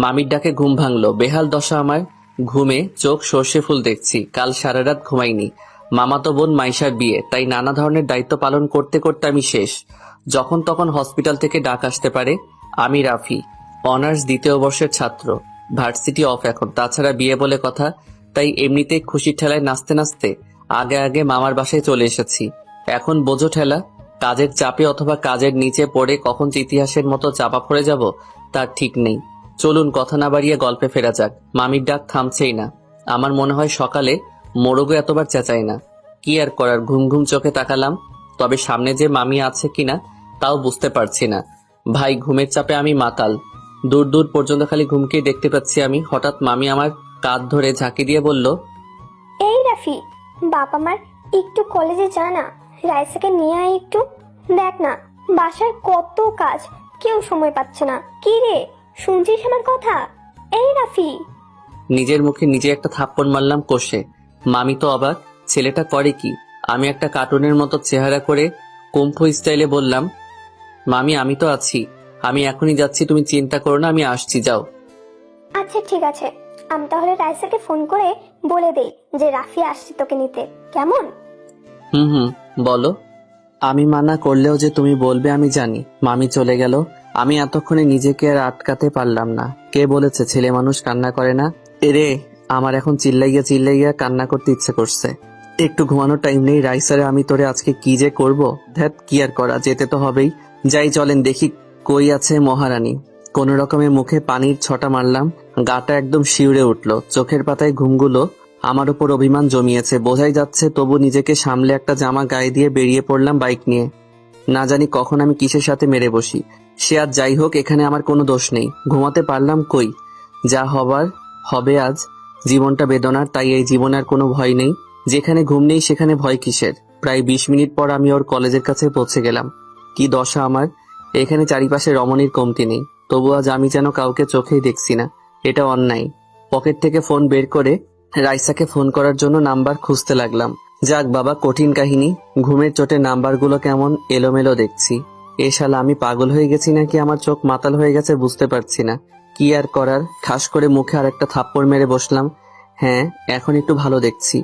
মামির ডাকে ঘুম ভাঙলো। বেহাল দশা আমার। ঘুমে চোখ সর্ষে ফুল দেখছি। কাল সারা রাত ঘুমাইনি। মামাতো বোন মাইশার বিয়ে, তাই নানা ধরনের দায়িত্ব পালন করতে করতে আমি শেষ। যখন তখন হসপিটাল থেকে ডাক আসতে পারে। আমি রাফি, অনার্স দ্বিতীয় বর্ষের ছাত্র। ভার্সিটি অফ এখন, তাছাড়া বিয়ে বলে কথা। তাই এমনিতেই খুশির ঠেলায় নাচতে নাচতে আগে আগে মামার বাসায় চলে এসেছি। এখন বোঝো ঠেলা, কাজের চাপে অথবা কাজের নিচে পড়ে কখন যে ইতিহাসের মতো চাপা পড়ে যাব তার ঠিক নেই। চলুন কথা না বাড়িয়ে গল্পে ফেরা যাক। মামির ডাক থামছেই না। আমার মনে হয় সকালে মোরগও এতবার চেঁচাই না। কি আর করার, ঘুম ঘুম চোখে তাকালাম। তবে সামনে যে মামি আছে কিনা তাও বুঝতে পারছি না। ভাই, ঘুমের চাপে আমি মাতাল। দূর দূর পর্যন্ত খালি ঘুমকেই দেখতে পাচ্ছি আমি। হঠাৎ মামি আমার কাঁধ ধরে ঝাঁকি দিয়ে বলল, এই রাফি, বাবা মার একটু কলেজে যা না, রাইসাকে নিয়ে আয় একটু। দেখ না, বাসায় কত কাজ, কেউ সময় পাচ্ছে না। কি রে, শুনছিস আমার কথা? এই রাফি। নিজের মুখে নিজে একটা থাপ্পড় মারলাম কষে। মামি তো অবাক, ছেলেটা করে কি? আমি একটা কার্টুনের মতো চেহারা করে কুম্ফু স্টাইলে বললাম, মামি আমি তো আছি, আমি এখনই যাচ্ছি, তুমি চিন্তা করো না, আমি আসছি, যাও। আচ্ছা ঠিক আছে, আমি তাহলে রাইসাকে ফোন করে বলে দেই যে রাফি আসছে তোকে নিতে, কেমন? হুম, বলো। আমি মানা করলেও যে তুমি বলবে আমি জানি। মামি চলে গেল। আমি এতক্ষণে নিজেকে আর আটকাতে পারলাম না। কে বলেছে ছেলে মানুষ কান্না করে না? এরে, আমার এখন চিল্লাইয়া কান্না করতে ইচ্ছে করছে। একটু ঘুমানোর টাইম নেই। রাইসারে আমি তোরে আজকে কি যে করব। ধ্যাত, কি আর করা, যেতে তো হবেই। যাই, চলেন দেখি কই আছে মহারানী। কোন রকমে মুখে পানির ছটা মারলাম। গাটা একদম শিউরে উঠল। চোখের পাতায় ঘুমগুলো আমার উপর অভিমান জমিয়েছে, বোঝাই যাচ্ছে। তবু নিজেকে সামলে একটা জামা গায়ে দিয়ে বেরিয়ে পড়লাম বাইক নিয়ে। না জানি কখন আমি কিসের সাথে মেরে বসি। সে আজ যাই হোক, এখানে আমার কোনো দোষ নেই। ঘুমাতে পারলাম কই? যা হবার হবে আজ। জীবনটা বেদনার, তাই এই জীবনে আর কোনো ভয় নেই। যেখানে ঘুম নেই সেখানে ভয় কিসের? প্রায় 20 মিনিট পর আমি ওর কলেজের কাছে পৌঁছে গেলাম। কি দশা আমার! এখানে চারিপাশে রমণীর কমতি নেই, তবু আজ আমি যেন কাউকে চোখেই দেখছি না। এটা অন্যায়। পকেট থেকে ফোন বের করে রাইসাকে ফোন করার জন্য নাম্বার খুঁজতে লাগলাম। যাক বাবা, কঠিন কাহিনী। ঘুমের চোটে নাম্বারগুলো কেমন এলোমেলো দেখছি। এ শালা, আমি পাগল হয়ে গেছি নাকি আমার চোখ মাতাল হয়ে গেছে বুঝতে পারছি না। কি আর করার, ঠাস করে মুখে আর একটা থাপ্পড় মেরে বসলাম। হ্যাঁ, এখন একটু ভালো দেখছি।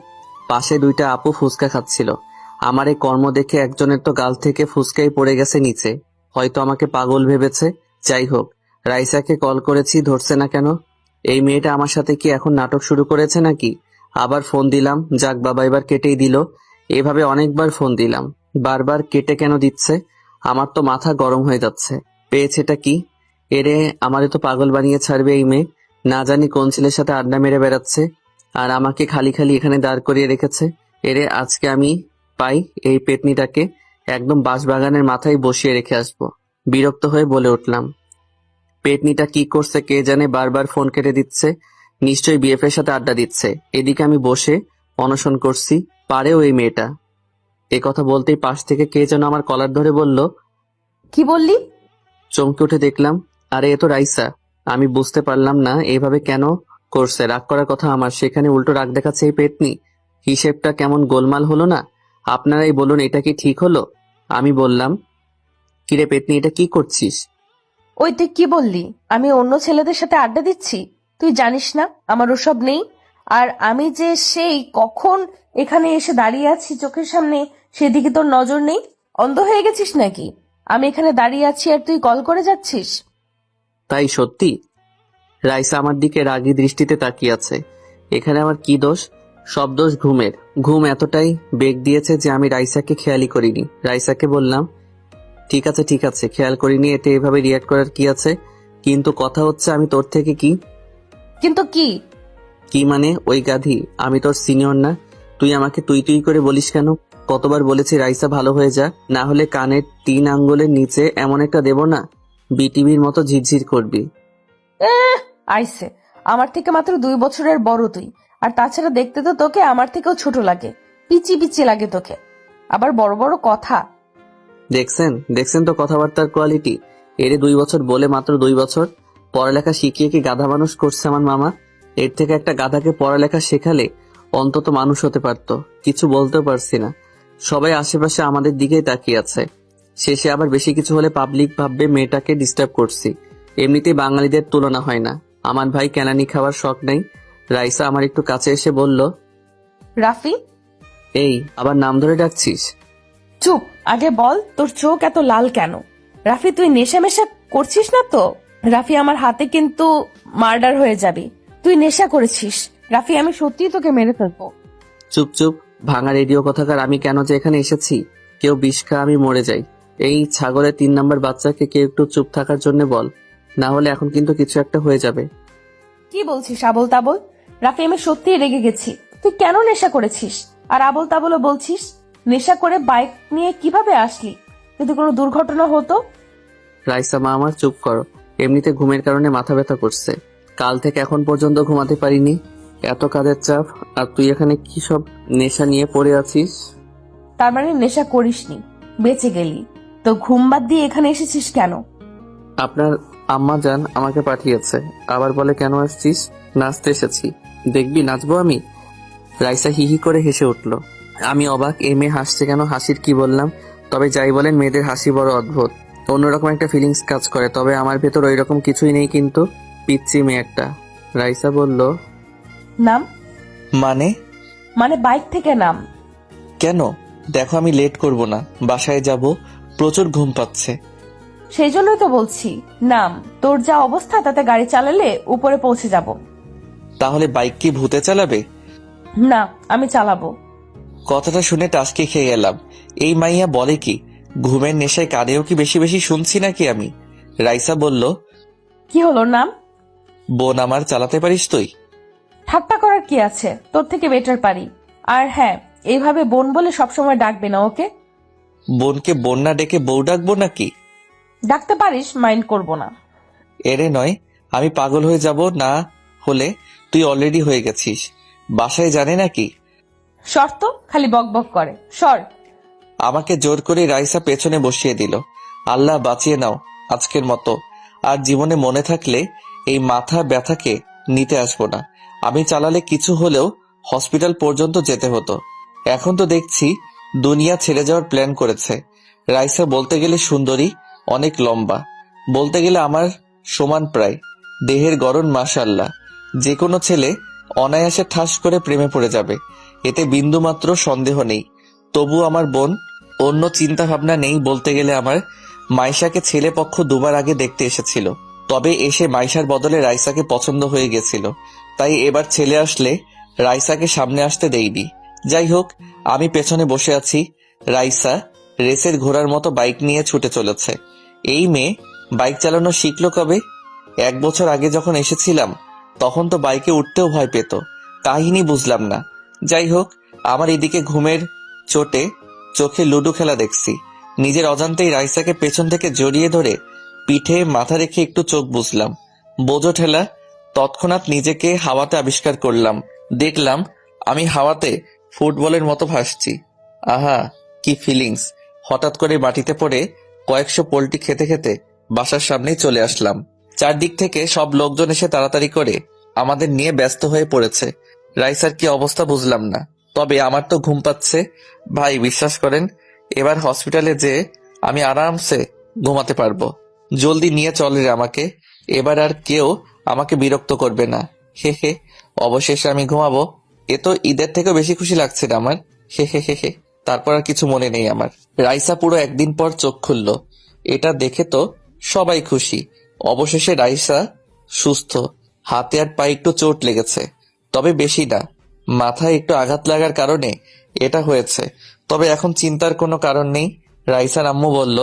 পাশে দুইটা আপু ফুচকা খাচ্ছিল। আমার এই কর্ম দেখে একজনের তো গাল থেকে ফুচকাই পড়ে গেছে নিচে। হয়তো আমাকে পাগল ভেবেছে। যাই হোক, রাইসাকে কল করেছি, ধরছে না কেন? এই মেয়েটা আমার সাথে কি এখন নাটক শুরু করেছে নাকি? আবার ফোন দিলাম। যাক বাবা, এবার কেটেই দিল। এভাবে অনেকবার ফোন দিলাম, বারবার কেটে কেন দিচ্ছে? আমার তো মাথা গরম হয়ে যাচ্ছে। পেয়েছেটা কি? এরে, আমারে তো পাগল বানিয়ে ছাড়বে এই মেয়ে। না জানি কোন ছেলের সাথে আড্ডা মেরে বেড়াচ্ছে, আর আমাকে খালি খালি এখানে দাঁড় করিয়ে রেখেছে। এরে, আজকে আমি পাই এই পেতনিটাকে একদম বাঁশবাগানের মাথায় বসিয়ে রেখে আসবো। বিরক্ত হয়ে বলে উঠলাম, পেতনিটা কি করছে কে জানে, বারবার ফোন কেটে দিচ্ছে। নিশ্চয়ই বিএফ এর সাথে আড্ডা দিচ্ছে। এদিকে আমি বসে অনশন করছি, পারেও এই মেয়েটা। এ কথা বলতেই পাশ থেকে কে যেন আমার কলার ধরে বলল, কি বললি? চমকে উঠে দেখলাম, আরে এ তো রাইসা। আমি বুঝতে পারলাম না এভাবে কেন করছে। রাগ করার কথা আমার, সেখানে উল্টো রাগ দেখাচ্ছে এই পেতনি। হিসেবটা কেমন গোলমাল হলো না? আপনারাই বলুন, এটা কি ঠিক হলো? আমি বললাম, কিরে পেতনি, এটা কি করছিস? ওই তুই কি বললি? আমি অন্য ছেলেদের সাথে আড্ডা দিচ্ছি? তুই জানিস না আমার ওসব নেই? আর আমি যে সেই কখন এখানে এসে দাঁড়িয়ে আছি চোখের সামনে, সেদিকে তোর নজর নেই? অন্ধ হয়ে গেছিস নাকি? আমি এখানে দাঁড়িয়ে আছি আর তুই কল করে যাচ্ছিস? তাই সত্যি? রাইসা আমার দিকে রাগী দৃষ্টিতে তাকিয়ে আছে। এখানে আমার কি দোষ? সব দোষ ঘুমের। ঘুম এতটাই বেগ দিয়েছে যে আমি রাইসাকে খেয়ালই করিনি। রাইসাকে বললাম, ঠিক আছে ঠিক আছে, খেয়াল করিনি, এতে এভাবে রিয়াক্ট করার কি আছে? কিন্তু কথা হচ্ছে, আমি তোর থেকে কি? কিন্তু কি? কি মানে? ওই গাধি, আমি তোর সিনিয়র না? তুই আমাকে তুই তুই করে বলিস কেন? কতবার বলেছি রাইসা ভালো হয়ে যা, না হলে কানের 3 আঙ্গুলের নিচে এমন একটা দেব না, বিটিভির মতো ঝিরঝির করবি। আইসে, আমার থেকে মাত্র 2 বছরের বড় তুই। আর তাছাড়া দেখতে তো তোকে আমার থেকেও ছোট লাগে। পিচি পিচি লাগে তোকে, আবার বড় বড় কথা। দেখছেন দেখছেন তো কথাবার্তার কোয়ালিটি। এরে 2 বছর বলে মাত্র 2 বছর। পড়ালেখা শিখিয়ে কি গাধা মানুষ করছে আমার মামা? এর থেকে একটা গাধাকে পড়ালেখা শেখালে অন্তত মানুষ হতে পারতো। কিছু বলতেও পারছি না। সবাই আশেপাশে আমাদের দিকেই তাকিয়ে আছে। শেষে আবার বেশি কিছু হলে পাবলিক ভাববে মেয়েটাকে ডিস্টার্ব করছি। এমনিতেই বাঙালিদের তুলনা হয় না। আমার ভাই কেনানি খাওয়ার শখ নেই। রাইসা আমার একটু কাছে এসে বলল, রাফি, এই আবার নাম ধরে ডাকছিস? চুপ, আগে বল তোর চোখ এত লাল কেন? রাফি, তুই নেশা মেশা করছিস না তো? রাফি, আমার হাতে কিন্তু মার্ডার হয়ে যাবে। তুই নেশা করেছিস রাফি, আমি সত্যিই তোকে মেরে ফেলবো। চুপ চুপ, ভাঙা রেডিও কথাকার। আমি কেন যে এখানে এসেছি? কেউ বিষ খায় আমি মরে যাই। এই ছাগলের 3 নম্বর বাচ্চাকে কেউ একটু চুপ থাকার জন্য বল, না হলে এখন কিন্তু কিছু একটা হয়ে যাবে। কি বলছিস আবল তাবল? রাফি, আমি সত্যিই রেগে গেছি। তুই কেন নেশা করেছিস? আর আবল তাবলও বলছিস? নেশা করে বাইক নিয়ে কিভাবে আসলি? যদি কোনো দুর্ঘটনা হতো? রাইসা মা আমার, চুপ করো। এমনিতে ঘুমের কারণে মাথা ব্যথা করছে। কাল থেকে এখন পর্যন্ত ঘুমাতে পারিনি, এত কাজের চাপ। আর তুই এখানে কি সব নেশা নিয়ে পড়ে আছিস? তার মানে নেশা করিসনি, বেঁচে গেলি। তো ঘুম বাদ দিয়ে এখানে এসেছিস কেন? আপনার আম্মা জান আমাকে পাঠিয়েছে। আবার বলে কেন আসছিস? নাচতে এসেছি। দেখবি নাচবো আমি? রাইসা হিহি করে হেসে উঠল। আমি অবাক, এই মেয়ে হাসছে কেন? হাসির কি বললাম? তবে যাই বলেন, মেয়েদের হাসি বড় অদ্ভুত, অন্যরকম একটা ফিলিংস কাজ করে। তবে আমার ভেতর ওই রকম কিছুই নেই, কিন্তু পিচ্ছি মেয়ে একটা। রাইসা বলল, নাম? মানে? মানে বাইক থেকে নাম। কেন? দেখো আমি লেট করব না, বাসায় যাব, প্রচুর ঘুম পাচ্ছে। সেই জন্যই তো বলছি নাম। তোর যা অবস্থা তাতে গাড়ি চালালে উপরে পৌঁছে যাব। তাহলে বাইক কি ভূতে চালাবে? না, আমি চালাবো। কথাটা শুনে টাসকে খেয়ে গেলাম। এই মাইয়া বলে কি? ঘুমের নেশায় কানেও কি বেশি বেশি শুনছি নাকি আমি? রাইসা বলল, কি হলো নাম? বোন আমার, চালাতে পারিস তুই? ঠাট্টা করার কি আছে, তোর থেকে বেটার পারি। আর হ্যাঁ, এইভাবে বোন বলে সবসময় ডাকবে না, ওকে? বোনকে বোন না ডেকে বউ ডাকবো নাকি? ডাকতে পারিস, মাইন্ড করব না। এরে নয়, আমি পাগল হয়ে যাব না হলে। তুই অলরেডি হয়ে গেছিস। বাসায় জানে নাকি? শর্ত খালি বক বক করে, সর। আমাকে জোর করে রাইসা পেছনে বসিয়ে দিল। আল্লাহ বাঁচিয়ে নাও আজকের মতো। আর জীবনে মনে থাকলে এই মাথা ব্যথাকে নিতে আসবো না। আমি চালালে কিছু হলেও হসপিটাল পর্যন্ত যেতে হতো। এখন তো দেখছি দুনিয়া ছেড়ে যাওয়ার প্ল্যান করেছে। রাইসা বলতে গেলে সুন্দরী, অনেক লম্বা, বলতে গেলে আমার সমান প্রায়। দেহের গড়ন মাশাআল্লাহ। যে কোনো ছেলে অনায়াসে ঠাস করে প্রেমে পড়ে যাবে, এতে বিন্দুমাত্র সন্দেহ নেই। তবু আমার বোন, অন্য চিন্তা ভাবনা নেই। বলতে গেলে আমার মাইশাকে ছেলে পক্ষ 2বার আগে দেখতে এসেছিল, তবে এসে মাইশার বদলে রাইসাকে পছন্দ হয়ে গেছিল। তাই এবার ছেলে আসলে রাইসাকে সামনে আসতে দেইনি। যাই হোক, আমি পেছনে বসে আছি। রাইসা রেসের ঘোড়ার মতো বাইক নিয়ে ছুটে চলেছে। এই মেয়ে বাইক চালানো শিখলো কবে? 1 বছর আগে যখন এসেছিলাম তখন তো বাইকে উঠতেও ভয় পেত। কাহিনী বুঝলাম না। যাই হোক, আমার এদিকে ঘুমের চোটে চোখে লুডো খেলা দেখছি। নিজের অজান্তেই রাইসাকে পেছন থেকে জড়িয়ে ধরে পিঠে মাথা রেখে একটু চোখ বুঝলাম। বোঝো ঠেলা, তৎক্ষণাৎ নিজেকে হাওয়াতে আবিষ্কার করলাম। দেখলাম আমি হাওয়াতে ফুটবলের মতো ভাসছি। আহা, কি ফিলিংস! হঠাৎ করে মাটিতে পড়ে কয়েকশো পোল্টি খেতে খেতে বাসার সামনেই চলে আসলাম। চারদিক থেকে সব লোকজন এসে তাড়াতাড়ি করে আমাদের নিয়ে ব্যস্ত হয়ে পড়েছে। রাইসার কি অবস্থা বুঝলাম না, তবে আমার তো ঘুম পাচ্ছে। ভাই বিশ্বাস করেন, এবার হসপিটালে যে আমি আরামসে ঘুমাতে পারবো। জলদি নিয়ে চলে রে আমাকে, এবার আর কেউ আমাকে বিরক্ত করবে না। হে হে, অবশেষে আমি ঘুমাবো। এ তো ঈদের থেকেও বেশি খুশি লাগছে না আমার। হে হে হে হে। তারপর আর কিছু মনে নেই আমার। রাইসা পুরো একদিন পর চোখ খুলল, এটা দেখে তো সবাই খুশি। অবশেষে রাইসা সুস্থ। হাতে আর পায়ে একটু চোট লেগেছে, তবে বেশি না। মাথায় একটু আঘাত লাগার কারণে এটা হয়েছে, তবে এখন চিন্তার কোনো কারণ নেই। রাইসার আম্মু বলল,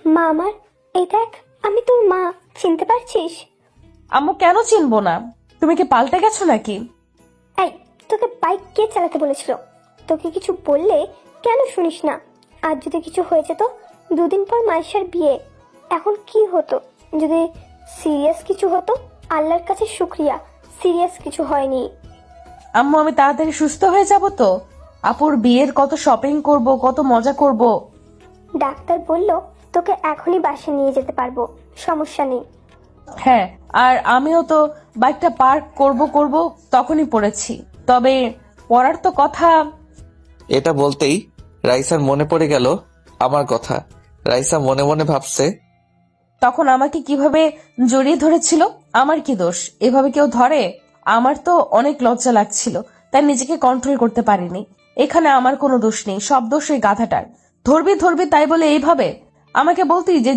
মা আমার, এই দেখ, আমি তোর মা, চিনতে পারছিস? আম্মু, কেন চিনবো না? তুমি কি পাল্টে গেছো নাকি? এই, তোকে বাইক কে চালাতে বলেছিল? তোকে কিছু বললে কেন শুনিস না? আর যদি কিছু হয়ে যেত? 2 দিন পর মাইশার বিয়ে। এখন কি হতো যদি সিরিয়াস কিছু হতো? আল্লাহর কাছে শুক্রিয়া, সিরিয়াস কিছু হয়নি। আম্মু, আমি তাড়াতাড়ি সুস্থ হয়ে যাব তো? আপুর বিয়ের কত শপিং করব, কত মজা করব। ডাক্তার বলল তোকে এখনই বাসে নিয়ে যেতে পারবো, সমস্যা নেই। হ্যাঁ, আর আমিও তো বাইকটা পার্ক করব তখনই পড়েছি। তবে পড়ার তো কথা। এটা বলতেই রাইসার মনে পড়ে গেল আমার কথা। রাইসা মনে মনে ভাবছে, তখন আমাকে কিভাবে জড়িয়ে ধরেছিল? আমার কি দোষ? এভাবে কেউ ধরে? আমার তো অনেক লজ্জা লাগছিল, তাই নিজেকে কন্ট্রোল করতে পারিনি। এখানে আমার কোনো দোষ নেই, সব দোষ ওই গাধাটার। ধরবি ধরবি তাই বলে এইভাবে আমাকে বলতি যে